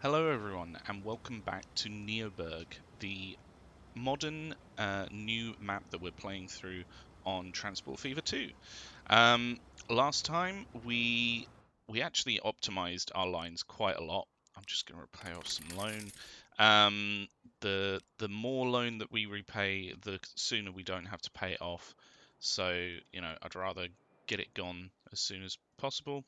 Hello everyone and welcome back to NeoBurgh, the modern new map that we're playing through on Transport Fever 2. Um, Last time we actually optimized our lines quite a lot. I'm just going to repay off some loan. The more loan that we repay, the sooner we don't have to pay it off. So, I'd rather get it gone as soon as possible.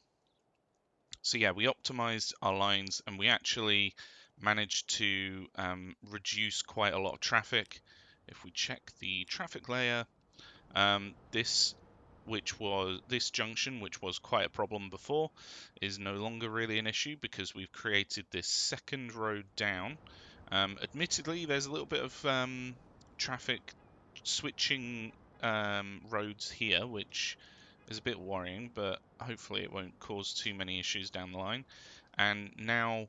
So yeah, we optimized our lines and we actually managed to reduce quite a lot of traffic. If we check the traffic layer, this junction, which was quite a problem before, is no longer really an issue because we've created this second road down. Admittedly, there's a little bit of traffic switching roads here, which is a bit worrying, but hopefully it won't cause too many issues down the line. And now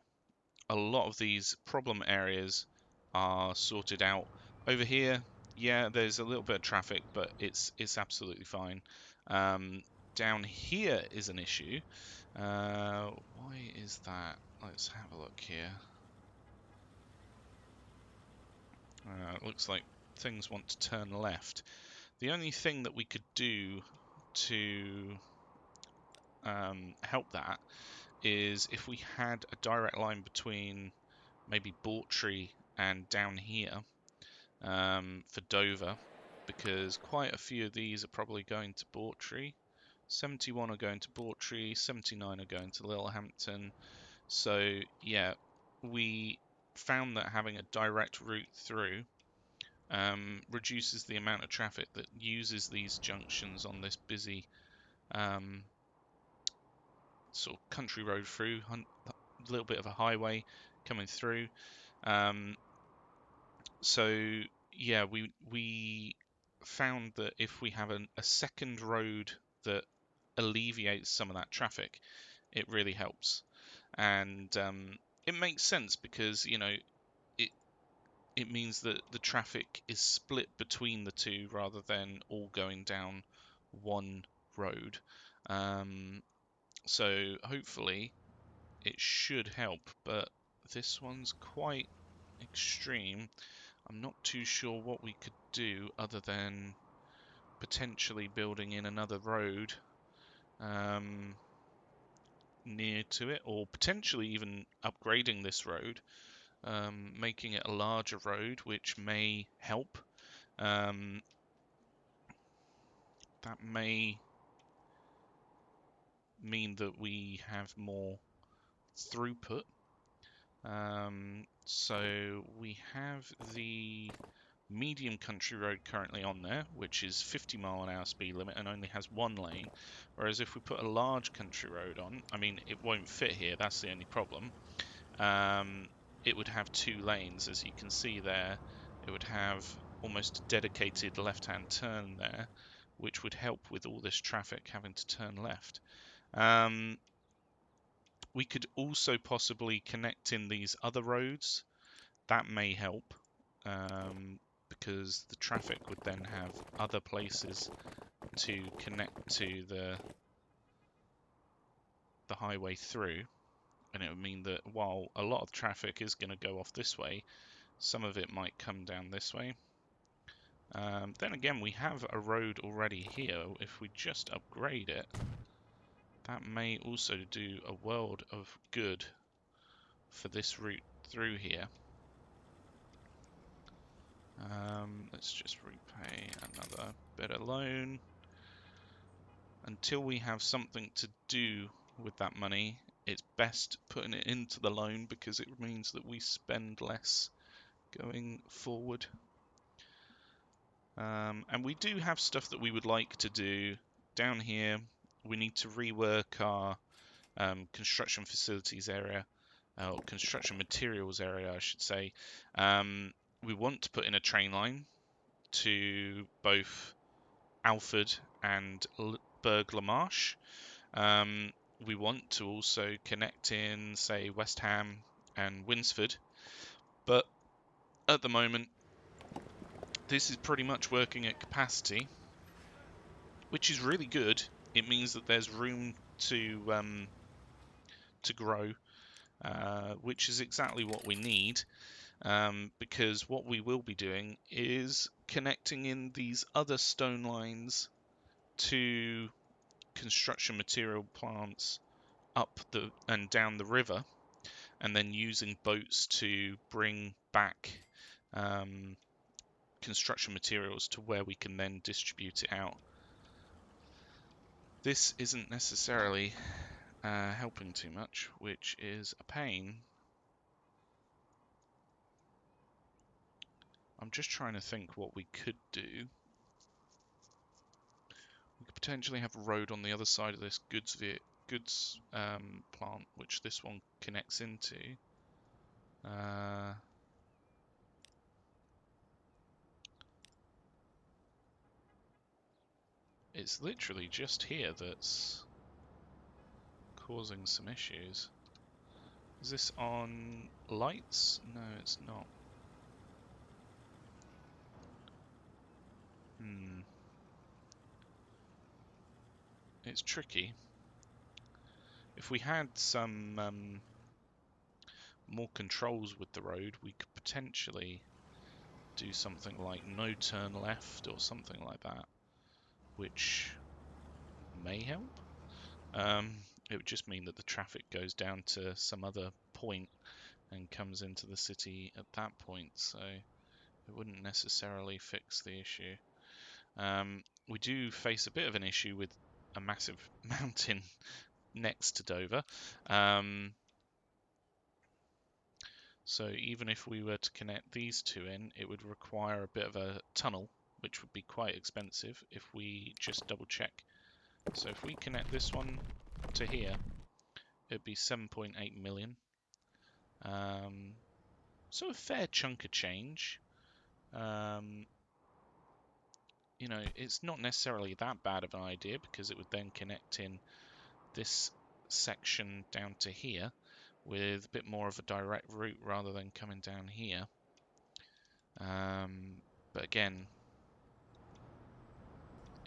a lot of these problem areas are sorted out. Over here, yeah, there's a little bit of traffic, but it's absolutely fine. Down here is an issue. Why is that? Let's have a look here. It looks like things want to turn left. The only thing that we could do to help that is if we had a direct line between maybe Bawtry and down here for Dover, because quite a few of these are probably going to Bawtry. 71 are going to Bawtry, 79 are going to Littlehampton. So yeah, we found that having a direct route through reduces the amount of traffic that uses these junctions on this busy sort of country road through, a little bit of a highway coming through. So yeah, we found that if we have a second road that alleviates some of that traffic, it really helps, and it makes sense because it it means that the traffic is split between the two rather than all going down one road. So hopefully it should help, but this one's quite extreme. I'm not too sure what we could do other than potentially building in another road near to it, or potentially even upgrading this road, making it a larger road, which may help. That may mean that we have more throughput. So we have the medium country road currently on there, which is 50-mile-an-hour speed limit and only has one lane. Whereas if we put a large country road on, I mean, it won't fit here, that's the only problem. It would have two lanes, as you can see there. It would have almost a dedicated left-hand turn there, which would help with all this traffic having to turn left. We could also possibly connect in these other roads. That may help, because the traffic would then have other places to connect to the highway through, and it would mean that while a lot of traffic is going to go off this way, some of it might come down this way. Then again, we have a road already here. If we just upgrade it, that may also do a world of good for this route through here. Let's just repay another bit of loan. Until we have something to do with that money, it's best putting it into the loan because it means that we spend less going forward. And we do have stuff that we would like to do. Down here, we need to rework our construction facilities area, or construction materials area, I should say. We want to put in a train line to both Alford and Burgh-le-Marsh. We want to also connect in, say, West Ham and Winsford, but at the moment, this is pretty much working at capacity, which is really good. It means that there's room to grow, which is exactly what we need, because what we will be doing is connecting in these other stone lines to construction material plants up and down the river, and then using boats to bring back construction materials to where we can then distribute it out. This isn't necessarily helping too much, which is a pain. I'm just trying to think what we could do. We could potentially have a road on the other side of this goods plant, which this one connects into. It's literally just here that's causing some issues. Is this on lights? No, it's not. It's tricky. If we had some more controls with the road, we could potentially do something like no turn left or something like that, which may help. It would just mean that the traffic goes down to some other point and comes into the city at that point, so it wouldn't necessarily fix the issue. We do face a bit of an issue with a massive mountain next to Dover. So even if we were to connect these two in, it would require a bit of a tunnel, which would be quite expensive if we just double check. So if we connect this one to here, it'd be 7.8 million. So a fair chunk of change. You know, it's not necessarily that bad of an idea, because it would then connect in this section down to here with a bit more of a direct route rather than coming down here. But again,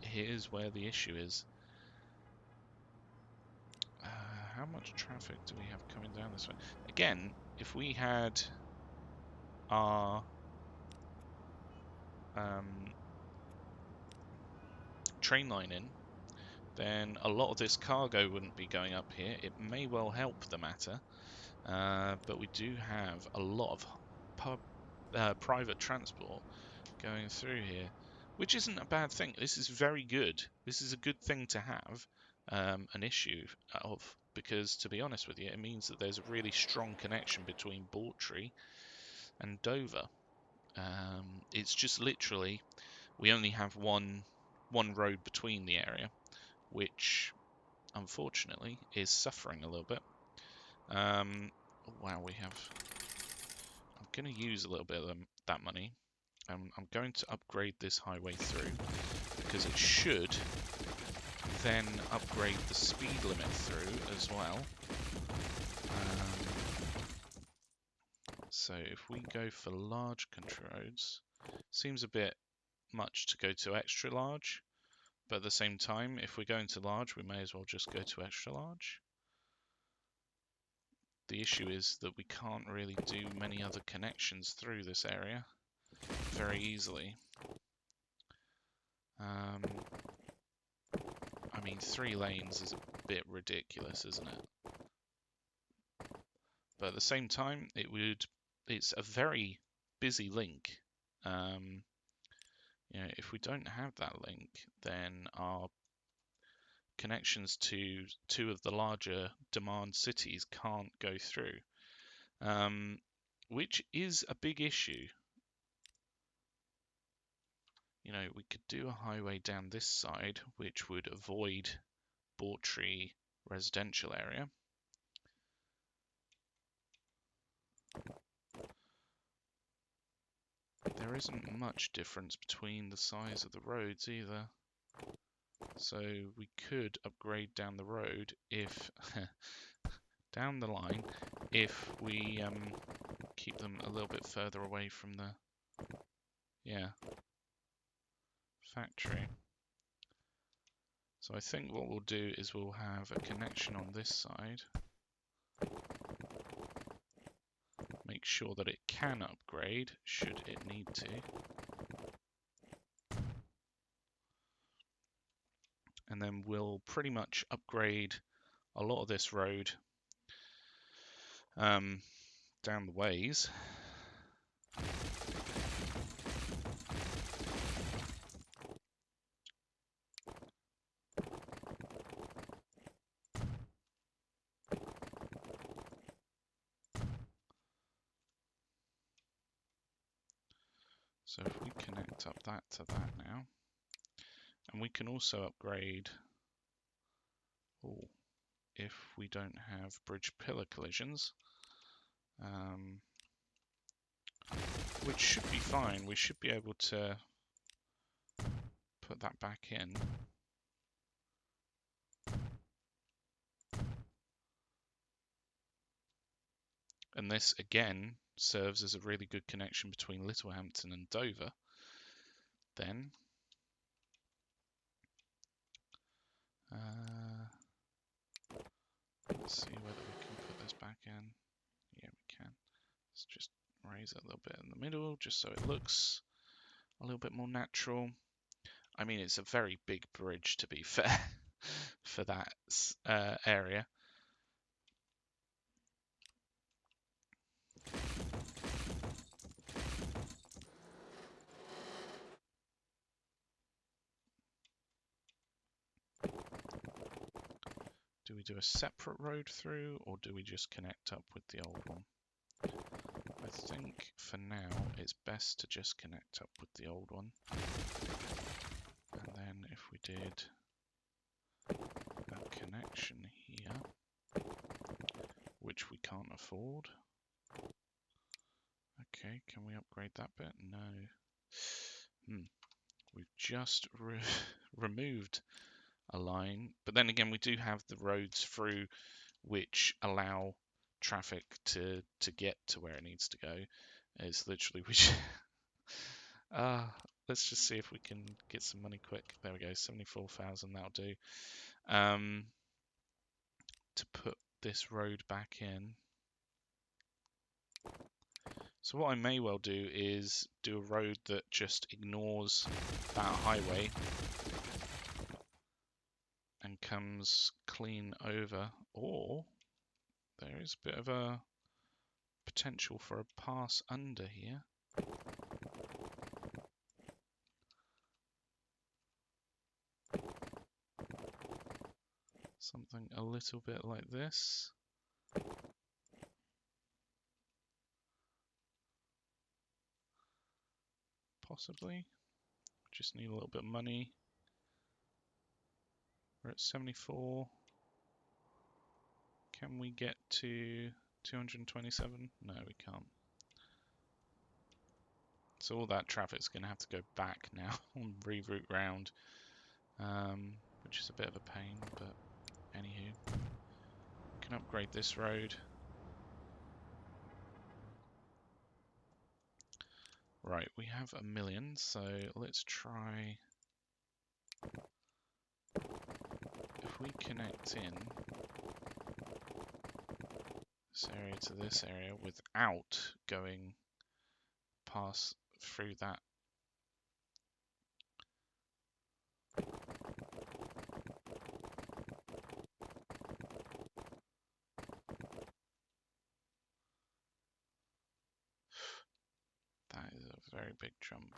here's where the issue is. How much traffic do we have coming down this way? Again, if we had our train line in, then a lot of this cargo wouldn't be going up here. It may well help the matter, but we do have a lot of private transport going through here, which isn't a bad thing. This is very good. This is a good thing to have an issue of, because to be honest with you, it means that there's a really strong connection between Bawtry and Dover. It's just literally, we only have one road between the area, which unfortunately is suffering a little bit. Wow, we have... I'm going to use a little bit of that money. I'm going to upgrade this highway through, because it should then upgrade the speed limit through as well. So if we go for large country roads, seems a bit much to go to extra large, but at the same time, if we're going to large, we may as well just go to extra large. The issue is that we can't really do many other connections through this area very easily. I mean, 3 lanes is a bit ridiculous, isn't it? But at the same time, it's a very busy link. You know, if we don't have that link, then our connections to 2 of the larger demand cities can't go through, which is a big issue. You know, we could do a highway down this side, which would avoid Bawtry residential area. There isn't much difference between the size of the roads either. So we could upgrade down the road if down the line if we keep them a little bit further away from the factory. So I think what we'll do is we'll have a connection on this side, make sure that it can upgrade should it need to. And then we'll pretty much upgrade a lot of this road down the ways. So if we connect up that to that now, and we can also upgrade, if we don't have bridge pillar collisions, which should be fine. We should be able to put that back in. And this again serves as a really good connection between Littlehampton and Dover. Then let's see whether we can put this back in. Yeah, we can. Let's just raise it a little bit in the middle, just so it looks a little bit more natural. I mean, it's a very big bridge, to be fair, for that area. Do we do a separate road through, or do we just connect up with the old one? I think for now it's best to just connect up with the old one. And then if we did a connection here, which we can't afford. Okay, can we upgrade that bit? No. We've just removed a line, but then again we do have the roads through which allow traffic to get to where it needs to go. It's literally let's just see if we can get some money quick. There we go, 74,000, that'll do. To put this road back in. So what I may well do is do a road that just ignores that highway and comes clean over, or there is a bit of a potential for a pass under here. Something a little bit like this. Possibly. Just need a little bit of money. We're at 74. Can we get to 227? No, we can't. So all that traffic's going to have to go back now and reroute round, which is a bit of a pain, but anywho. We can upgrade this road. Right, we have 1 million, so let's try. If we connect in this area to this area without going past through that. That is a very big jump.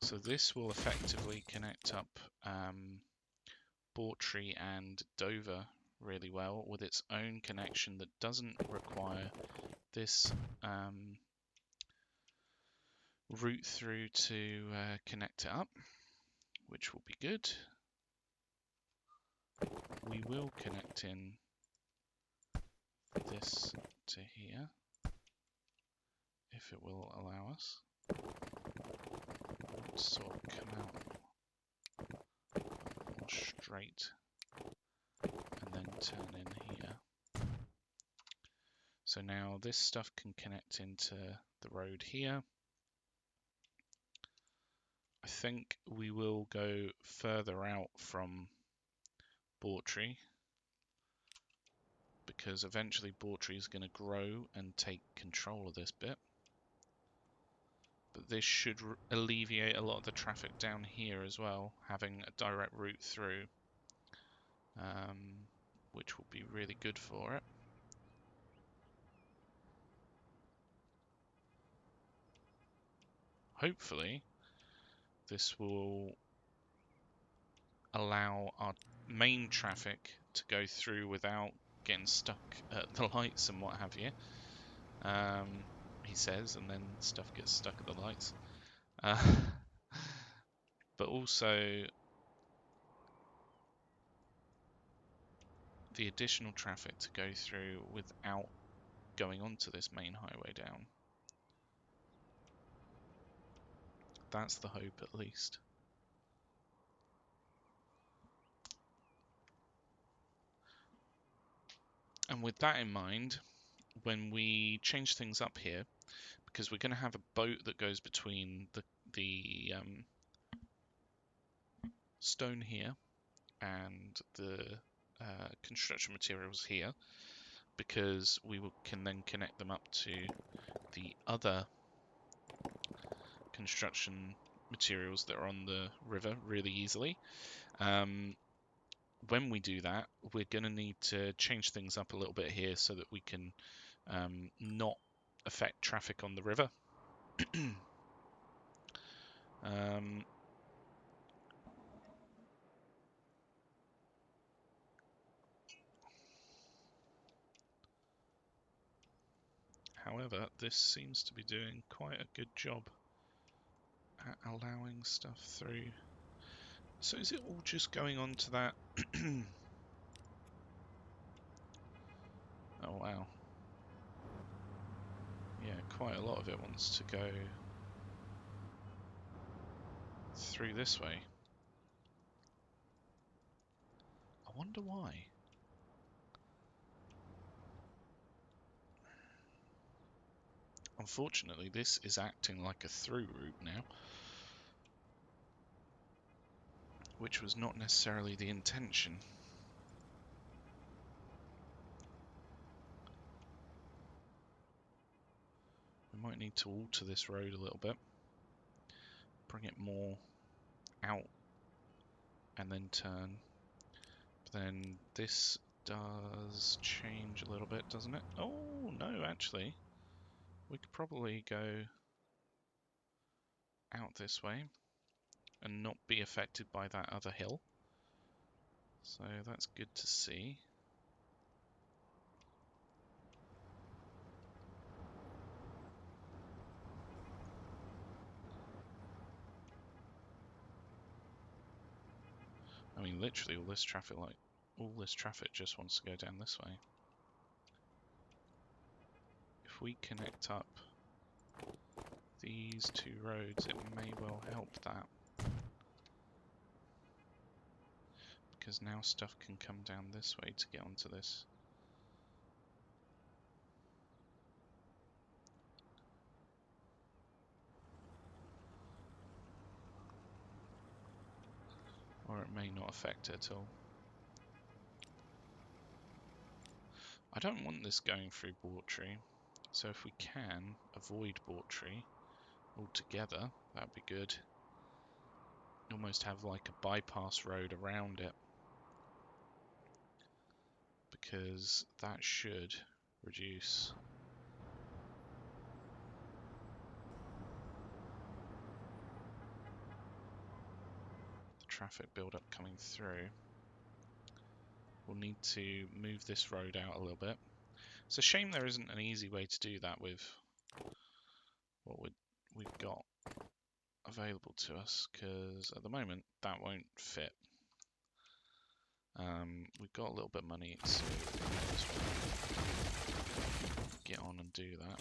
So this will effectively connect up Bawtry and Dover really well with its own connection that doesn't require this route through to connect it up, which will be good. We will connect in this to here if it will allow us. Let's sort of come out a bit more straight and then turn in here. So now this stuff can connect into the road here. I think we will go further out from Bawtry because eventually Bawtry is going to grow and take control of this bit. But this should alleviate a lot of the traffic down here as well, having a direct route through, which will be really good for it. Hopefully, this will allow our main traffic to go through without getting stuck at the lights and what have you. He says, and then stuff gets stuck at the lights. But also, the additional traffic to go through without going onto this main highway down. That's the hope, at least. And with that in mind, when we change things up here, because we're going to have a boat that goes between the stone here and the construction materials here, because we can then connect them up to the other construction materials that are on the river really easily. When we do that, we're going to need to change things up a little bit here so that we can not affect traffic on the river. However, this seems to be doing quite a good job at allowing stuff through. So is it all just going on to that? Oh wow. Yeah, quite a lot of it wants to go through this way. I wonder why. Unfortunately, this is acting like a through route now, which was not necessarily the intention. We might need to alter this road a little bit, bring it more out and then turn. But then this does change a little bit, doesn't it? Oh no, actually we could probably go out this way and not be affected by that other hill, so that's good to see. I mean, literally all this traffic just wants to go down this way. If we connect up these two roads, it may well help that, because now stuff can come down this way to get onto this. Or it may not affect it at all. I don't want this going through Bawtry, so if we can avoid Bawtry altogether, that'd be good. Almost have like a bypass road around it, because that should reduce the traffic build-up coming through. We'll need to move this road out a little bit. It's a shame there isn't an easy way to do that with what we've got available to us, because at the moment that won't fit. We've got a little bit of money, so we might as well get on and do that.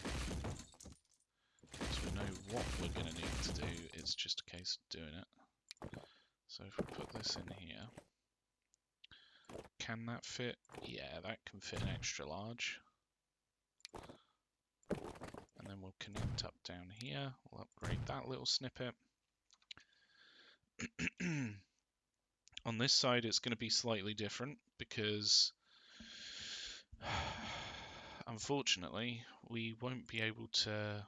Because we know what we're going to need to do, it's just a case of doing it. So if we put this in here, can that fit? Yeah, that can fit an extra large. And then we'll connect up down here, we'll upgrade that little snippet. On this side it's going to be slightly different, because Unfortunately, we won't be able to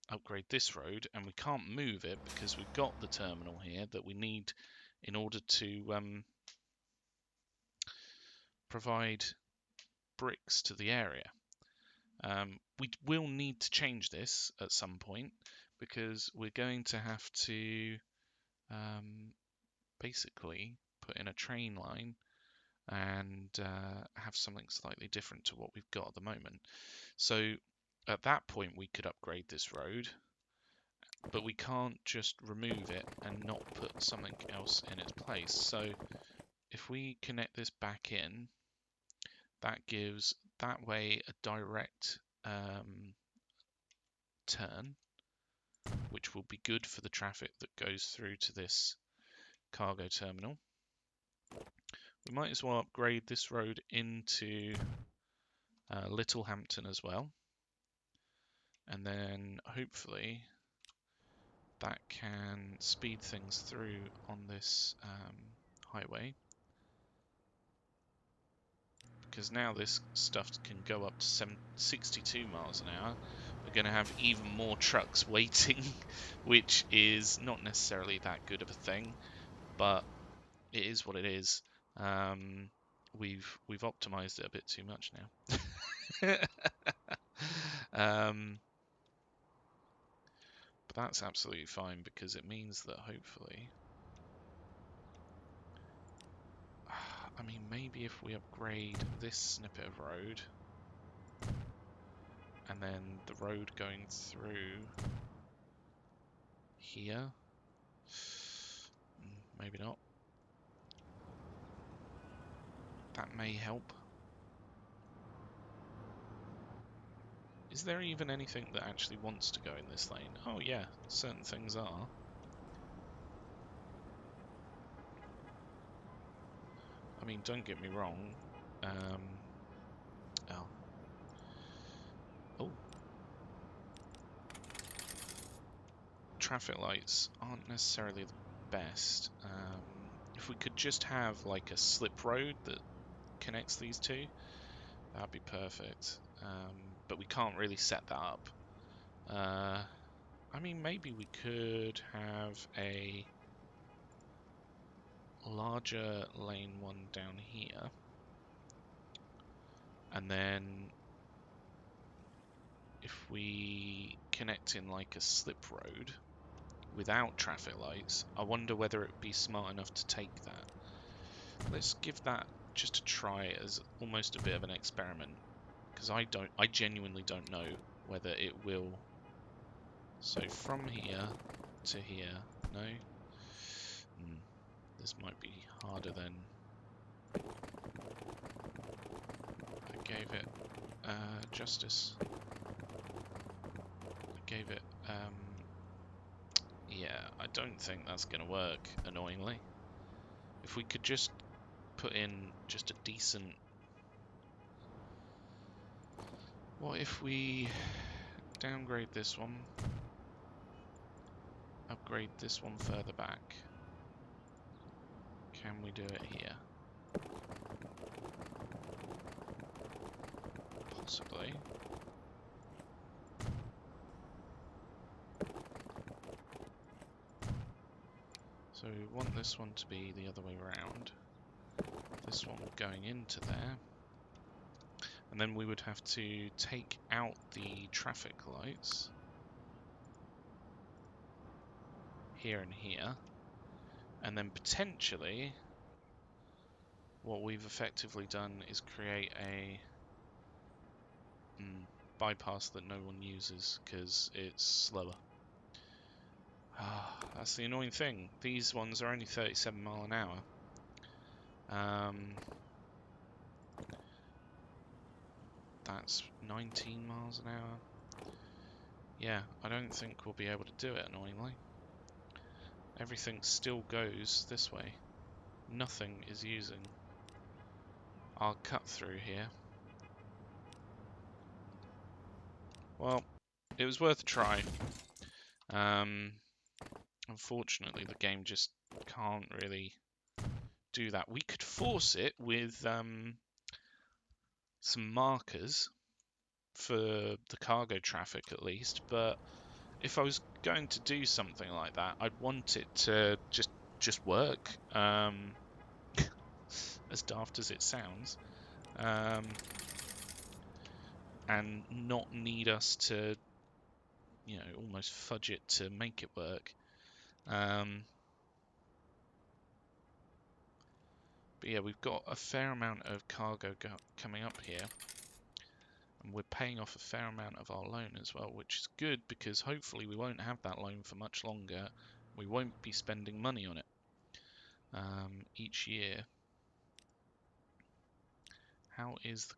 upgrade this road, and we can't move it because we've got the terminal here that we need in order to provide bricks to the area. We will need to change this at some point because we're going to have to basically put in a train line and have something slightly different to what we've got at the moment. So at that point we could upgrade this road, but we can't just remove it and not put something else in its place. So if we connect this back in, that gives that way a direct turn, which will be good for the traffic that goes through to this cargo terminal. We might as well upgrade this road into Littlehampton as well, and then hopefully that can speed things through on this highway, because now this stuff can go up to 62 miles an hour. We're going to have even more trucks waiting, which is not necessarily that good of a thing, but it is what it is. We've optimized it a bit too much now. But that's absolutely fine because it means that hopefully, I mean, maybe if we upgrade this snippet of road and then the road going through here, maybe not. That may help. Is there even anything that actually wants to go in this lane? Oh yeah, certain things are. I mean, don't get me wrong. Oh. Traffic lights aren't necessarily the best. If we could just have like a slip road that connects these two, that'd be perfect. But we can't really set that up. I mean, maybe we could have a larger lane one down here, and then if we connect in like a slip road without traffic lights, I wonder whether it would be smart enough to take that. Let's give that just a try as almost a bit of an experiment, because I genuinely don't know whether it will. So from here to here, no? This might be harder than I gave it justice. I gave it, yeah, I don't think that's going to work, annoyingly. If we could just put in just a decent... What if we downgrade this one, upgrade this one further back? Can we do it here? Possibly. So we want this one to be the other way around. This one going into there. And then we would have to take out the traffic lights here and here. And then potentially what we've effectively done is create a bypass that no one uses because it's slower. That's the annoying thing. These ones are only 37 mile an hour. That's 19 miles an hour. Yeah, I don't think we'll be able to do it, annoyingly. Everything still goes this way. Nothing is using our cut through here. Well, it was worth a try. Unfortunately, the game just can't really do that. We could force it with some markers for the cargo traffic at least, but if I was going to do something like that, I'd want it to just work, as daft as it sounds, and not need us to, you know, almost fudge it to make it work. But yeah, we've got a fair amount of cargo coming up here, and we're paying off a fair amount of our loan as well, which is good because hopefully we won't have that loan for much longer. We won't be spending money on it each year. How is the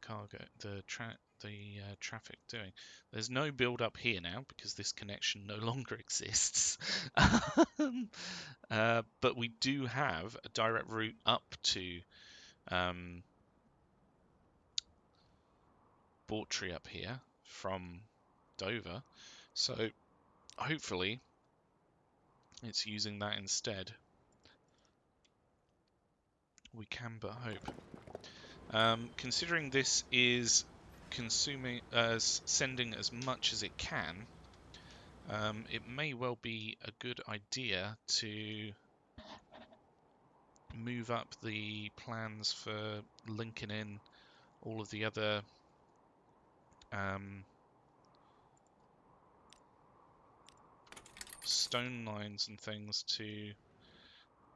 traffic doing? There's no build up here now because this connection no longer exists. But we do have a direct route up to Bawtry up here from Dover, so hopefully it's using that instead. We can but hope. Considering this is sending as much as it can, it may well be a good idea to move up the plans for linking in all of the other stone lines and things to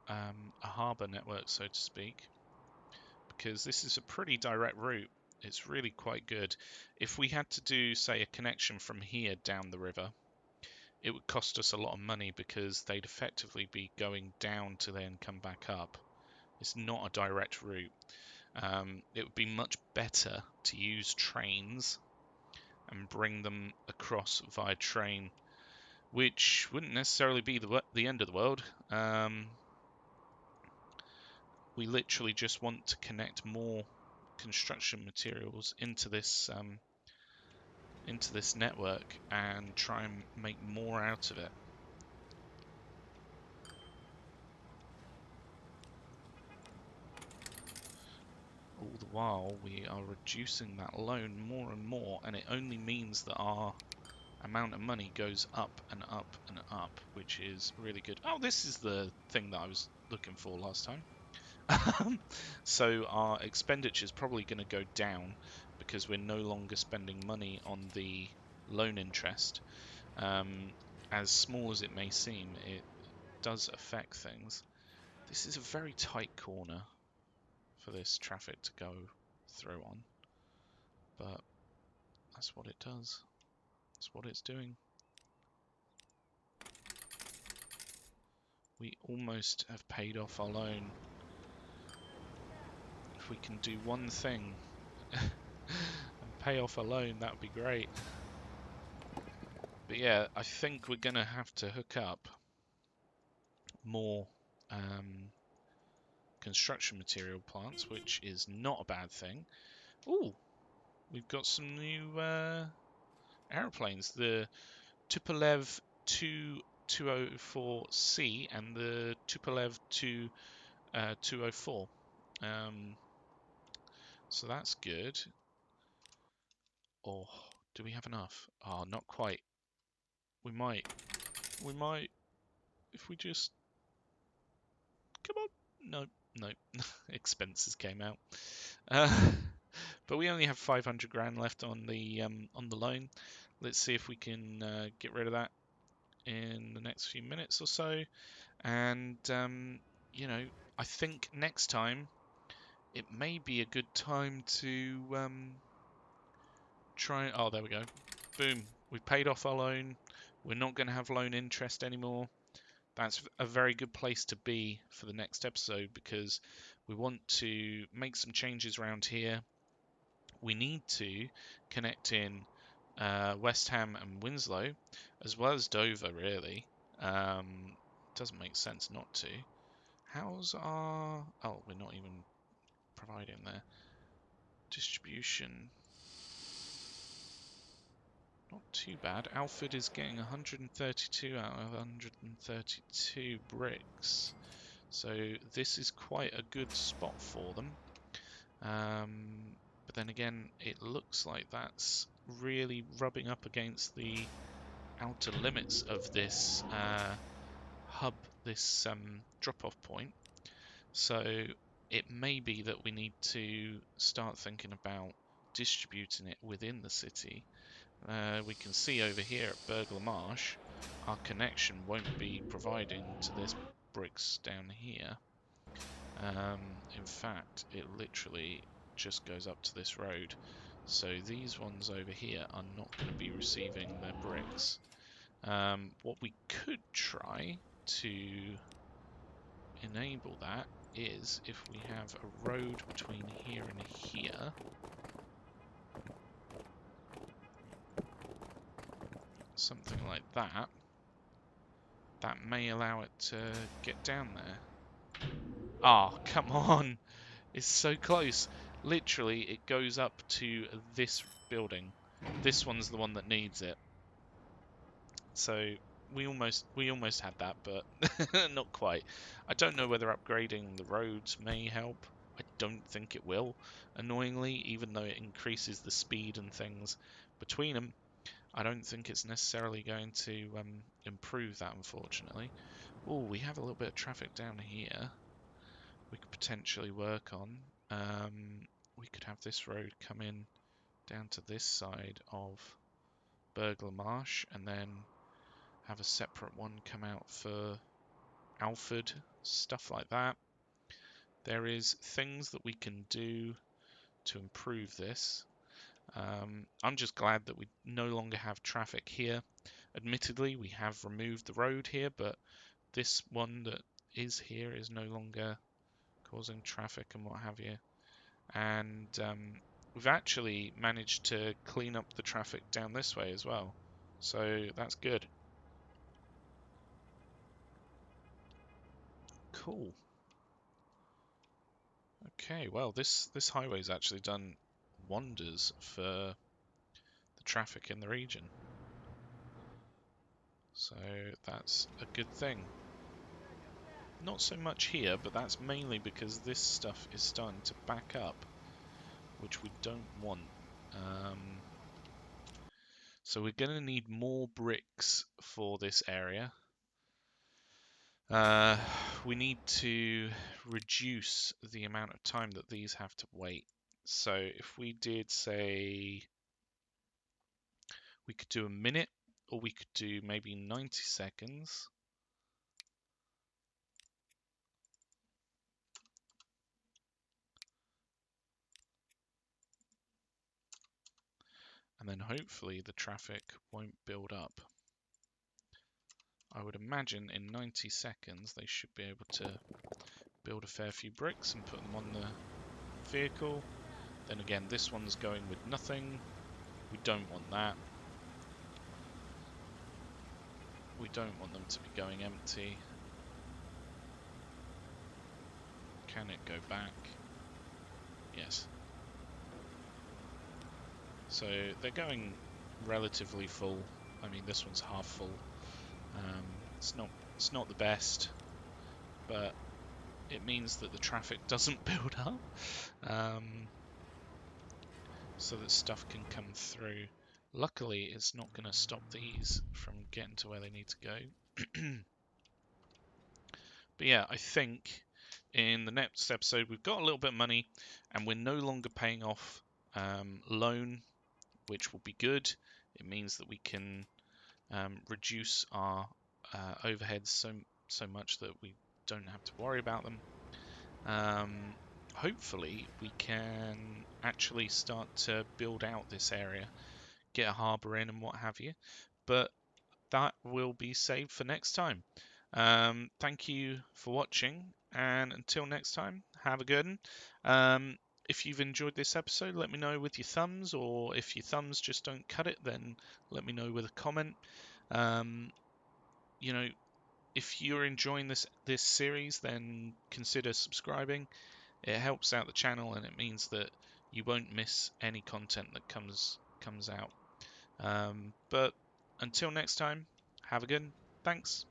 a harbour network, so to speak, because this is a pretty direct route. It's really quite good. If we had to do, say, a connection from here down the river, it would cost us a lot of money because they'd effectively be going down to then come back up. It's not a direct route. It would be much better to use trains and bring them across via train, which wouldn't necessarily be the end of the world. We literally just want to connect more construction materials into this network and try and make more out of it. All the while we are reducing that loan more and more, and it only means that our amount of money goes up and up and up, which is really good. Oh, this is the thing that I was looking for last time. So our expenditure is probably going to go down because we're no longer spending money on the loan interest. As small as it may seem, it does affect things. This is a very tight corner for this traffic to go through on, but that's what it does. That's what it's doing. We almost have paid off our loan. If we can do one thing and pay off a loan, that would be great. But yeah, I think we're going to have to hook up more construction material plants, which is not a bad thing. Ooh, we've got some new aeroplanes. The Tupolev 204C and the Tupolev 204. So that's good. Oh, do we have enough? Oh, not quite. We might. If we just... Come on. No. Expenses came out. But we only have 500 grand left on the loan. Let's see if we can get rid of that in the next few minutes or so. And you know, I think next time it may be a good time to try. Oh, there we go. Boom. We've paid off our loan. We're not going to have loan interest anymore. That's a very good place to be for the next episode because we want to make some changes around here. We need to connect in West Ham and Winslow, as well as Dover, really. Doesn't make sense not to. How's our... Oh, we're not even providing there. Distribution. Not too bad. Alfred is getting 132 out of 132 bricks. So this is quite a good spot for them. But then again, it looks like that's really rubbing up against the outer limits of this hub, this drop-off point. So it may be that we need to start thinking about distributing it within the city. We can see over here at Burglar Marsh, our connection won't be providing to this bricks down here. In fact, it literally just goes up to this road. So these ones over here are not going to be receiving their bricks. What we could try to enable that is if we have a road between here and here. Something like that. That may allow it to get down there. Ah, oh, come on! It's so close. Literally, it goes up to this building. This one's the one that needs it. So we almost had that, but not quite. I don't know whether upgrading the roads may help. I don't think it will, annoyingly, even though it increases the speed and things between them. I don't think it's necessarily going to improve that, unfortunately. Oh, we have a little bit of traffic down here we could potentially work on. We could have this road come in down to this side of Burglar Marsh and then have a separate one come out for Alford, stuff like that. There is things that we can do to improve this. I'm just glad that we no longer have traffic here. Admittedly, we have removed the road here, but this one that is here is no longer causing traffic and what have you. And we've actually managed to clean up the traffic down this way as well. So that's good. Cool. Okay, well, this highway's actually done wonders for the traffic in the region. So that's a good thing. Not so much here, but that's mainly because this stuff is starting to back up, which we don't want. So we're going to need more bricks for this area. We need to reduce the amount of time that these have to wait. So if we did, say, we could do a minute, or we could do maybe 90 seconds. And then hopefully the traffic won't build up. I would imagine in 90 seconds they should be able to build a fair few bricks and put them on the vehicle. Then again, this one's going with nothing. We don't want that. We don't want them to be going empty. Can it go back? Yes. So they're going relatively full. I mean, this one's half full. It's not the best, but it means that the traffic doesn't build up, so that stuff can come through. Luckily, it's not going to stop these from getting to where they need to go. But yeah, I think in the next episode we've got a little bit of money and we're no longer paying off loan, which will be good. It means that we can reduce our overheads so much that we don't have to worry about them. Hopefully we can actually start to build out this area, get a harbour in and what have you, but that will be saved for next time. Thank you for watching, and until next time, have a good one. If you've enjoyed this episode, let me know with your thumbs, or if your thumbs just don't cut it, then let me know with a comment. You know, if you're enjoying this series, then consider subscribing. It helps out the channel, and it means that you won't miss any content that comes out. But until next time, have a good one. Thanks.